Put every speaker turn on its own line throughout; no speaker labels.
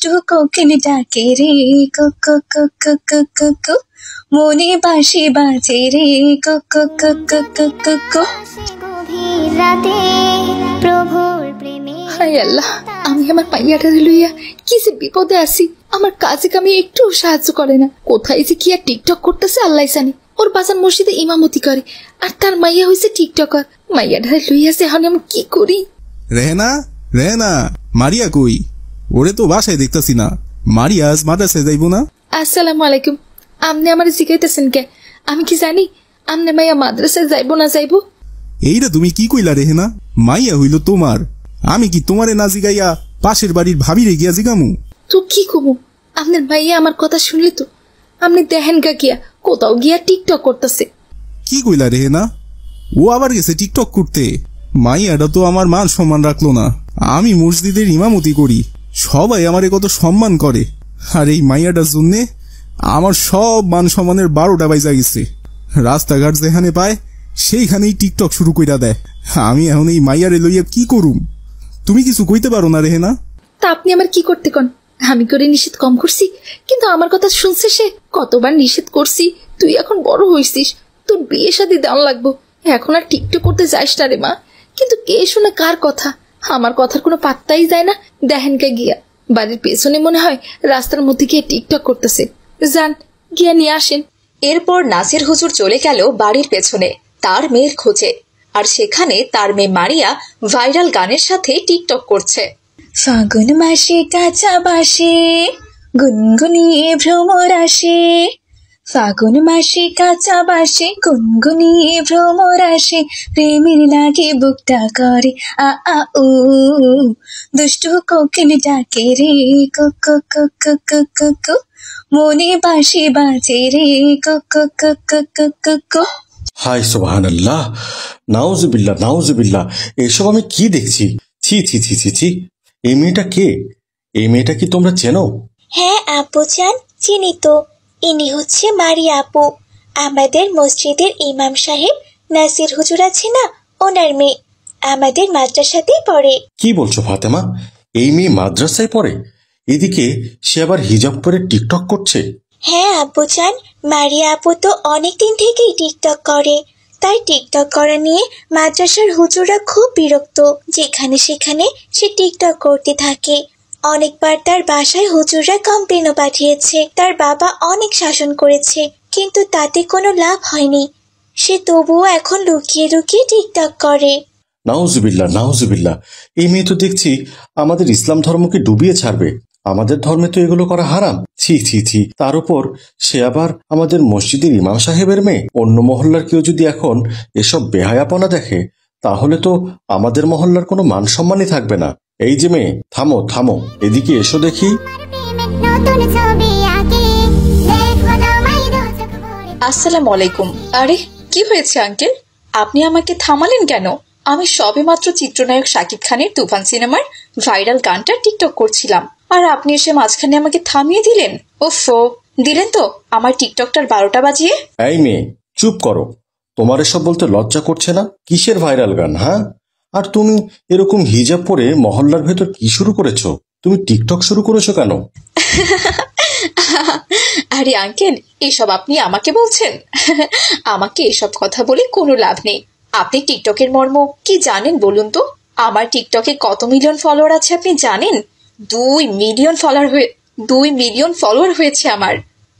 দুষ্টু কোকিল ডাকে রে কুকু কুকু কুকু কু, মনে বাঁশি বাজে রে কুকু কুকু কুকু কু।
হায় আল্লাহ, আমি আমার মাইয়াটারে লইয়া কি যে বিপদে আছি। আমার কাজে কামে একটু সাহায্য করে না। কোথায় যে কি আর টিকটক করতেছে আল্লাহ জানে। ওর বাজান মসজিদে ইমামতি করে, আর তার মাইয়া হয়েছে টিকটকার। মাইয়াটারে লইয়া যে এখন আমি কি করি?
রেহেনা, রেহেনা, মারিয়া কই? ওরে তো বাসায় দেখতেছি না। মারিয়া আজ মাদ্রাসায় যাইব না?
আসসালামু আলাইকুম। আপনি আমার জিজ্ঞাইতেছেন কে? আমি কি জানি আমনে মাইয়া মাদ্রাসায় যাইব না যাইব?
এইটা তুমি কি কইলা রেহেনা? মাইয়া হইল তোমার, আমি কি তোমারে না জিগাইয়া পাশের বাড়ির ভাবিরে গিয়া জিগামু?
তো কি কমু? আপনার মাইয়া আমার কথা শুনলি তো? আপনি দেখেন গা গিয়া কোথাও গিয়া টিকটক করতেছে।
কি কইলা রেহেনা? ও আবার গেছে টিকটক করতে? মাইয়াটা তো আমার মান সম্মান রাখলো না। আমি মসজিদের ইমামতি করি, সবাই আমারে কত সম্মান করে, আর এই মাইয়াটার জন্যে আমার সব মান সম্মানের 12টা বাইজা গেছে। রাস্তাঘাট যেখানে পায় সেইখানেই টিকটক শুরু কইরা দেয়। আমি এখন এই মাইয়ারে লইয়া কি করুম? তুমি কিছু কইতে পারো না রেহেনা?
তা আপনি আমার কি করতে কন? আমি করে নিষেধ কম করছি, কিন্তু আমার কথা শুনছে সে। কতবার নিষেধ করছি, তুই এখন বড় হইছিস, তোর বিয়ে শাদী দেওয়া লাগবো, এখন আর টিকটক করতে যাইস না রে মা। কিন্তু কে শুনে কার কথা? আমার কথার কোনো পাত্তাই যায় না। দেখেন কে গিয়া বাড়ির পেছনে মনে হয় রাস্তার মধ্যে গিয়ে টিকটক করতেছে। যান গিয়া নিয়ে আসেন।
এরপর নাসির হুজুর চলে গেল বাড়ির পেছনে তার মেয়ের খোঁজে, আর সেখানে তার মেয়ে মারিয়া ভাইরাল গানের সাথে টিকটক করছে।
ফাগুন মাসে কাঁচা বাসে গুনগুনিয়ে ভ্রমর আসে, ফাগুন মাসে কাঁচা বাসে গুনগুনিয়ে ভ্রমর আসে, প্রেমের লাগে বুকটা করে আ আ উ, দুষ্টু কোকিল ডাকে রে কুকু কুকু কুকু কু, মনে বাঁশি বাজে রে কুকু কুকু কুকু কু।
হায় সুবহানাল্লাহ, নাউজুবিল্লাহ নাউজুবিল্লাহ, এসব আমি কি দেখছি? ছি ছি ছি ছি ছি। এই মেয়েটা কে? এই মেয়েটা কি তোমরা চেনো?
হ্যাঁ আপু জান, চিনি তো। ইনি হচ্ছে মারিয়া আপু, আমাদের মসজিদের ইমাম সাহেব নাসির হুজুর আছে না, ওনার মেয়ে। আমাদের মাদ্রাসাতেই পড়ে।
কি বলছো ফাতেমা? এই মেয়ে মাদ্রাসায় পড়ে, এদিকে সে আবার হিজাব পরে টিকটক করছে?
হ্যাঁ আপু জান, মারিয়া আপু তো অনেকদিন থেকেই টিকটক করে। তাই টিকটক করা নিয়ে মাদ্রাসার হুজুররা খুব বিরক্ত। যেখানে সেখানে সে টিকটক করতে থাকে। অনেকবার তার বাসায় হুজুররা কমপ্লেনও পাঠিয়েছে। তার বাবা অনেক শাসন করেছে, কিন্তু তাতে কোনো লাভ হয়নি। সে তবুও এখন লুকিয়ে লুকিয়ে টিকটক করে।
নাউজুবিল্লাহ নাউজুবিল্লাহ, এই মেয়ে তো দেখছি আমাদের ইসলাম ধর্মকে ডুবিয়ে ছাড়বে। আমাদের ধর্মে তো এগুলো করা হারাম। ছি ছি ছি। তার উপর সে আবার আমাদের মসজিদের ইমাম সাহেবের মেয়ে। অন্য মহল্লার কেউ যদি এখন এসব বেহায়াপনা দেখে, তাহলে তো আমাদের মহল্লার কোনো মান সম্মানই থাকবে না। এই যে মেয়ে, থামো থামো, এদিকে এসো দেখি।
আসসালামু আলাইকুম। আরে কি হয়েছে আঙ্কেল, আপনি আমাকে থামালেন কেন? আমি সবেমাত্র চিত্রনায়ক শাকিব খানের তুফান সিনেমার ভাইরাল গানটা টিকটক করছিলাম, আর আপনি এসে মাঝখানে আমাকে থামিয়ে দিলেন। ওফো, দিলেন তো আমার টিকটকটার 12টা বাজিয়ে।
এই মেয়ে চুপ করো, তোমার এসব বলতে লজ্জা করছে না? কিসের ভাইরাল গান? হ্যাঁ, আর তুমি এরকম হিজাব পরে মহল্লার ভেতর কি শুরু করেছো? তুমি টিকটক শুরু করেছো কেন?
আরে আঙ্কেল, এসব আপনি আমাকে বলছেন? আমাকে এসব কথা বলে কোনো লাভ নেই। আপনি টিকটকের মর্ম কি জানেন বলুন তো? আমার টিকটকে কত মিলিয়ন ফলোয়ার আছে আপনি জানেন? 2 মিলিয়ন ফলোয়ার হয়েছে আমার।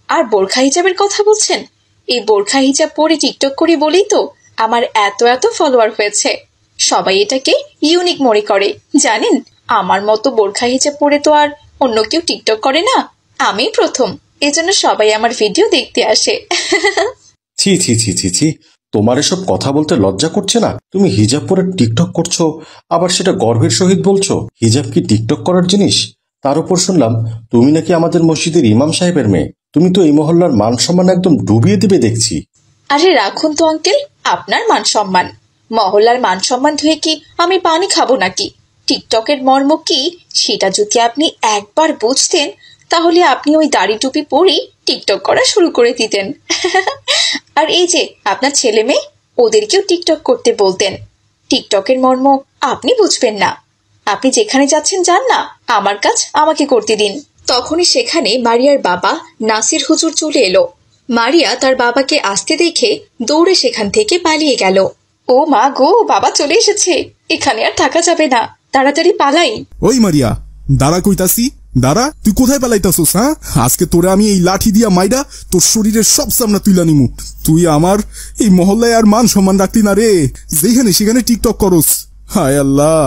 আর বোরখা হিজাবের কথা বলছেন? এই বোরখা হিজাব পরে টিকটক করি বলেই তো আমার এত এত ফলোয়ার হয়েছে। সবাই এটাকে ইউনিক মনে করে, জানেন? আমার মতো বোরখা হিজাব পরে তো আর অন্য কেউ টিকটক করে না, আমি প্রথম। এজন্য সবাই আমার ভিডিও দেখতে আসে।
ছি ছি ছি ছি ছি, তোমার এসব কথা বলতে লজ্জা করছে না? তুমি হিজাব পরে টিকটক করছো, আবার সেটা গর্বের সহিত বলছো। হিজাব কি টিকটক করার জিনিস? তার উপর শুনলাম তুমি নাকি আমাদের মসজিদের ইমাম সাহেবের মেয়ে। তুমি তো এই মহল্লার মান সম্মান একদম ডুবিয়ে দিবে দেখছি।
আরে রাখুন তো আঙ্কেল আপনার মান সম্মান। মহল্লার মান সম্মান ধুয়ে কি আমি পানি খাবো নাকি? টিকটকের মর্ম কি সেটা যদি আপনি একবার বুঝতেন, তাহলে আপনি ওই দাড়ি টুপি পরেই টিকটক করা শুরু করে দিতেন। আর এই যে আপনার ছেলে মেয়ে, ওদেরকেও টিকটক করতে বলতেন। টিকটকের মর্ম আপনি বুঝবেন না। আপনি যেখানে যাচ্ছেন যান না, আমার কাজ আমাকে করতে দিন। তখনই সেখানে মারিয়ার বাবা নাসির হুজুর চলে এলো। মারিয়া তার বাবাকে আসতে দেখে দৌড়ে সেখান থেকে পালিয়ে গেল। ও মা গো, বাবা চলে এসেছে, এখানে আর থাকা যাবে না, তাড়াতাড়ি পালাই।
ওই মারিয়া, দাঁড়া কইতাছি, দাঁড়া, তুই কোথায় পালাইতাছস? হ্যাঁ, আজকে তোরে আমি এই লাঠি দিয়া মাইরা তোর শরীরের সব সামনা তুইলা নিমু। তুই আমার এই মহল্লায় আর মান সম্মান রাখলি না রে, যেখানে সেখানে টিকটক করস। হায় আল্লাহ,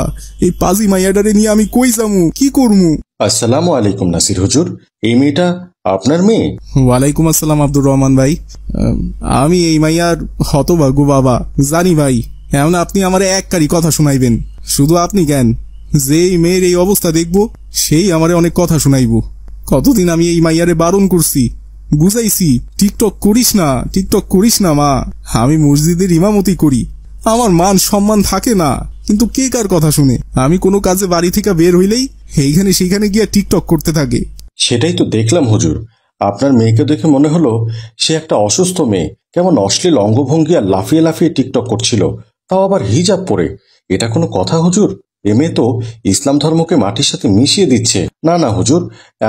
এই পাজি মাইয়াডারে নিয়ে আমি কই যামু, কি করমু?
আসসালামু আলাইকুম নাসির হুজুর, এই মেয়েটা আপনার মেয়ে?
ওয়ালাইকুম আসসালাম আব্দুর রহমান ভাই। আমি এই মাইয়ার হতভাগ্য বাবা, জানি ভাই। এমন আপনি আমারে এককারই কথা শুনাইবেন, শুধু আপনি কেন, যেই মেয়ের এই অবস্থা দেখবো সেই আমারে অনেক কথা শুনাইব। কতদিন আমি এই মাইয়ারে বারণ করছি, বুঝাইছি টিকটক করিস না, টিকটক করিস না মা। আমি মসজিদের ইমামতি করি, আমার মান সম্মান থাকে না, কিন্তু কে কার কথা শুনে? আমি কোনো কাজে বাড়ি থেকে বের হইলেই এইখানে সেইখানে গিয়া টিকটক করতে থাকে।
সেটাই তো দেখলাম হুজুর, আপনার মেয়েকে দেখে মনে হলো সে একটা অসুস্থ মেয়ে, কেমন অশ্লীল অঙ্গভঙ্গি আর লাফিয়ে লাফিয়ে টিকটক করছিল, তাও আবার হিজাব পরে। এটা কোনো কথা হুজুর? এ মেয়ে তো ইসলাম ধর্মকে মাটির সাথে মিশিয়ে দিচ্ছে। না না হুজুর,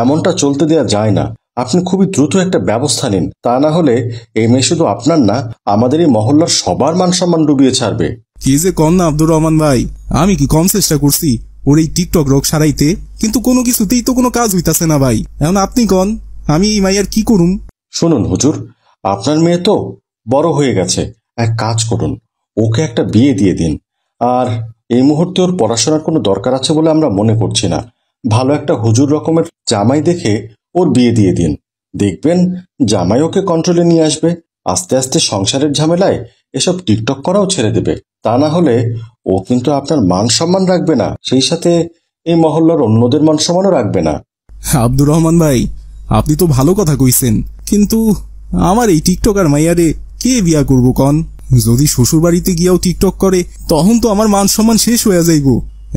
এমনটা চলতে দেয়া যায় না। আপনি খুবই দ্রুত একটা ব্যবস্থা নিন, তা না হলে এই মেয়ে শুধু আপনার না, আমাদের এই মহল্লার সবার মান সম্মান ডুবিয়ে ছাড়বে।
কি যে কন না আব্দুর রহমান ভাই, আমি কি কম চেষ্টা করছি ওর এই টিকটক রোগ সারাইতে? কিন্তু কোনো কিছুতেই তো কোনো কাজ হইতাছে না ভাই। এখন আপনি কন, আমি এই মাইয়ার কি করুম?
শুনুন হুজুর, আপনার মেয়ে তো বড় হয়ে গেছে, এক কাজ করুন, ওকে একটা বিয়ে দিয়ে দিন। আর এই মুহূর্তে ওর পড়াশোনার কোনো দরকার আছে বলে আমরা মনে করছি না। ভালো একটা হুজুর রকমের জামাই দেখে ওর বিয়ে দিয়ে দিন, দেখবেন জামাই ওকে কন্ট্রোলে নিয়ে আসবে। আস্তে আস্তে সংসারের ঝামেলায় এসব টিকটক করাও ছেড়ে দেবে। তা না হলে ও কিন্তু আপনার মান সম্মান রাখবে না, সেই সাথে এই মহল্লার অন্যদের মান সম্মানও রাখবে না।
আব্দুর রহমান ভাই, আপনি তো ভালো কথা কইছেন, কিন্তু আমার এই টিকটকার মাইয়ারে কে বিয়া করবো কন? যদি শ্বশুর বাড়িতে গিয়াও টিকটক করে তখন তো আমার মান সম্মান শেষ হয়ে যাইব।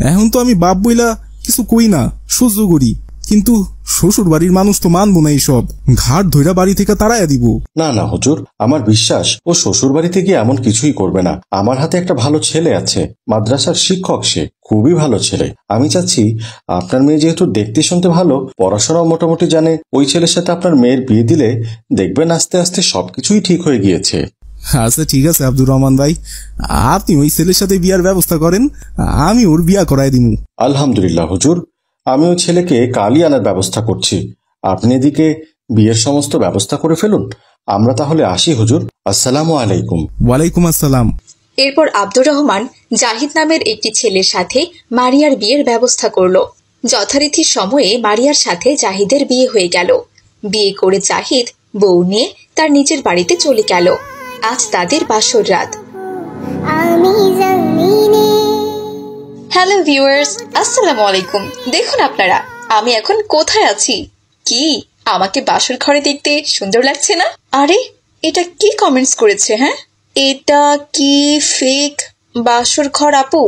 এখন তো আমি বাপ বইলা কিছু কই না, সহ্য করি, কিন্তু শ্বশুর বাড়ির মানুষ তো মানবো না, এইসব ঘাট ধইরা বাড়ি থেকে তাড়াইয়া দিব।
না না হুজুর, আমার বিশ্বাস ও শ্বশুর বাড়িতে গিয়ে এমন কিছুই করবে না। আমার হাতে একটা ভালো ছেলে আছে, মাদ্রাসার শিক্ষক, সে খুবই ভালো ছেলে। আমি চাচ্ছি আপনার মেয়ে যেহেতু দেখতে শুনতে ভালো, পড়াশোনাও মোটামুটি জানে, ওই ছেলের সাথে আপনার মেয়ের বিয়ে দিলে দেখবেন আস্তে আস্তে সবকিছুই ঠিক হয়ে গিয়েছে।
আচ্ছা ঠিক আছে আব্দুর রহমান ভাই, আপনি ওই ছেলের সাথে বিয়ার ব্যবস্থা করেন, আমি ওর বিয়া করাই দিমু।
আলহামদুলিল্লাহ হুজুর, আমি ওই ছেলেকে কালই আনার ব্যবস্থা করছি। আপনি এদিকে বিয়ের সমস্ত ব্যবস্থা করে ফেলুন। আমরা তাহলে আসি হুজুর, আসসালামু আলাইকুম।
ওয়ালাইকুম আসসালাম।
এরপর আব্দুর রহমান জাহিদ নামের একটি ছেলের সাথে মারিয়ার বিয়ের ব্যবস্থা করলো। যথারীতি সময়ে মারিয়ার সাথে জাহিদের বিয়ে হয়ে গেল। বিয়ে করে জাহিদ বউ নিয়ে তার নিজের বাড়িতে চলে গেল। আজ তাদের বাসর রাত। হ্যালো ভিউয়ার্স, আসসালামু আলাইকুম। দেখুন আপনারা আমি এখন কোথায় আছি। কি আমাকে বাসর ঘরে দেখতে সুন্দর লাগছে না? আরে এটা কি কমেন্টস করেছে? হ্যাঁ, এটা কি ফেক বাসর ঘর আপু?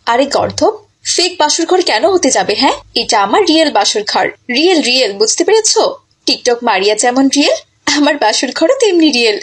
আরে গর্ধব, ফেক বাসর ঘর কেন হতে যাবে? হ্যাঁ, এটা আমার রিয়েল বাসর ঘর। রিয়েল, বুঝতে পেরেছো? টিকটক মারিয়া যেমন রিয়েল, আমার বাসর ঘরও তেমনি রিয়েল।